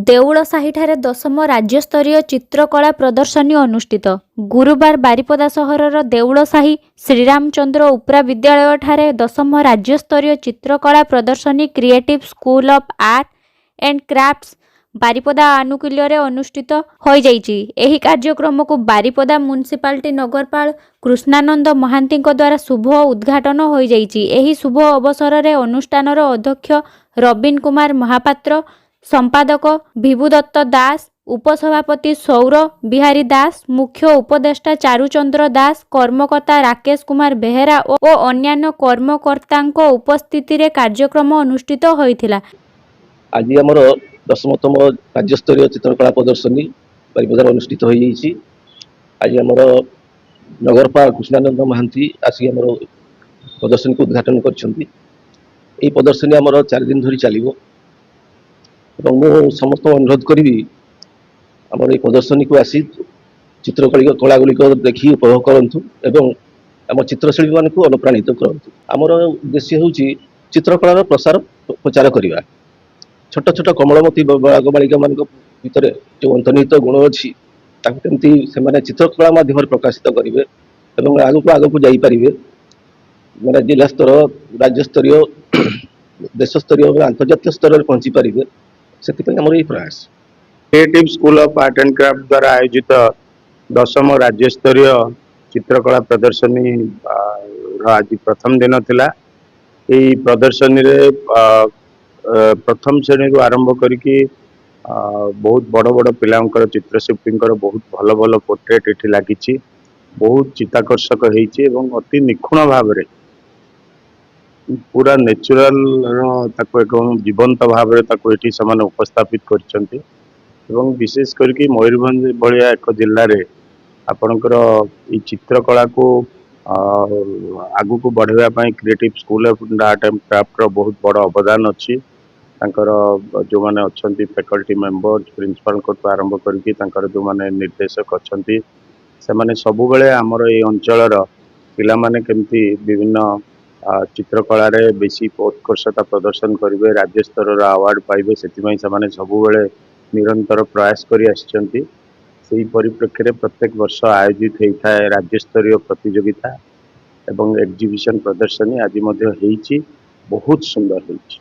ଦେଉଳସାହିଠାରେ 10ମ ରାଜ୍ୟସ୍ତରୀୟ ଚିତ୍ରକଳା ପ୍ରଦର୍ଶନୀ ଅନୁଷ୍ଠିତ। ଗୁରୁବାର ବାରିପଦା ସହରର ଦେଉଳସାହି ଶ୍ରୀରାମଚନ୍ଦ୍ର ଉପ୍ରା ବିଦ୍ୟାଳୟଠାରେ 10ମ ରାଜ୍ୟସ୍ତରୀୟ ଚିତ୍ରକଳା ପ୍ରଦର୍ଶନୀ creative school of art and crafts Baripada ଆନୁକୂଲ୍ୟରେ ଅନୁଷ୍ଠିତ ହୋଇଯାଇଛି। ଏହି କାର୍ଯ୍ୟକ୍ରମକୁ ବାରିପଦା ମ୍ୟୁନିସିପାଲିଟି ନଗରପାଳ କୃଷ୍ଣାନନ୍ଦ ମହାନ୍ତିଙ୍କ ଦ୍ୱାରା ଶୁଭ ଉଦ୍ଘାଟନ ହୋଇଯାଇଛି। ଏହି ଶୁଭ ଅବସରରେ ଅନୁଷ୍ଠାନର ଅଧ୍ୟକ୍ଷ ରବୀନ କୁମାର ମହାପାତ୍ର, ସମ୍ପାଦକ ବିଭୁଦତ୍ତ ଦାସ, ଉପସଭାପତି ସୌର ବିହାରୀ ଦାସ, ମୁଖ୍ୟ ଉପଦେଷ୍ଟା ଚାରୁଚନ୍ଦ୍ର ଦାସ, କର୍ମକର୍ତ୍ତା ରାକେଶ କୁମାର ବେହେରା ଓ ଅନ୍ୟାନ୍ୟ କର୍ମକର୍ତ୍ତାଙ୍କ ଉପସ୍ଥିତିରେ କାର୍ଯ୍ୟକ୍ରମ ଅନୁଷ୍ଠିତ ହୋଇଥିଲା। आज आमर 10तम राज्यस्तरीय चित्रकला प्रदर्शनी बारिपदार अनुष्ठित हो जाइए। आज आमर नगरपाल कृष्णानंद महांती आसिक आमर प्रदर्शनी को उद्घाटन कर प्रदर्शनी आमर 4 दिन धरी चलो। मु समस्त अनुरोध करी आमर ये प्रदर्शनी को आसी चित्रकला गुड़िक देखी उपभोग करूँ एवं आम चित्रशिल्पी मान को अनुप्राणित करूँ। आमर उद्देश्य हूँ चित्रकलार प्रसार प्रचार करवा। छोट छोट कमलमती बाग बालिका मान भर जो अंतर्निहित गुण अच्छी कमी से चित्रकला माध्यम प्रकाशित करेंगे और आगक आगक जापरें मैंने जिला स्तर राज्य स्तरीय देश स्तरीय और अंतर्जातीय स्तर में पहुँची पारे से आम ये प्रयास। Creative school of art and craft द्वारा आयोजित 10म राज्य स्तरीय चित्रकला प्रदर्शनी आज प्रथम दिन थिला। यही प्रदर्शनी रे प्रथम श्रेणी रू आरंभ करके बहुत बड़ बड़ पिलांकर चित्रशिल्पींकर बहुत भल भल पोर्ट्रेट ये लगी बहुत चित्ताकर्षक होती अति निखुण भाव में पूरा नेचुरल एक जीवंत भाव में उपस्थापित करछंती। विशेष करके मयूरभंज भाया एक जिले में आपणकर ये चित्रकला को आगु को बढ़ावाई creative school of art and craft बहुत बड़ अवदान अच्छी। जो मैंने अच्छा फैकल्टी मेंबर प्रिंसिपल को आरंभ करके जो मैंने निर्देशक अच्छा से मैंने सबु बेले आमर ये अंचल पिला माने केमती विभिन्न चित्रकला रे बेसी उत्कर्षता प्रदर्शन करेंगे राज्य स्तर अवार्ड पाइबे से सबु बेले निरंतर प्रयास करी आछंती। से परिप्रेक्षी में प्रत्येक वर्ष आयोजित होता है राज्य स्तरीय प्रतियोगिता एवं एग्जीबिशन प्रदर्शनी आज बहुत सुंदर होती।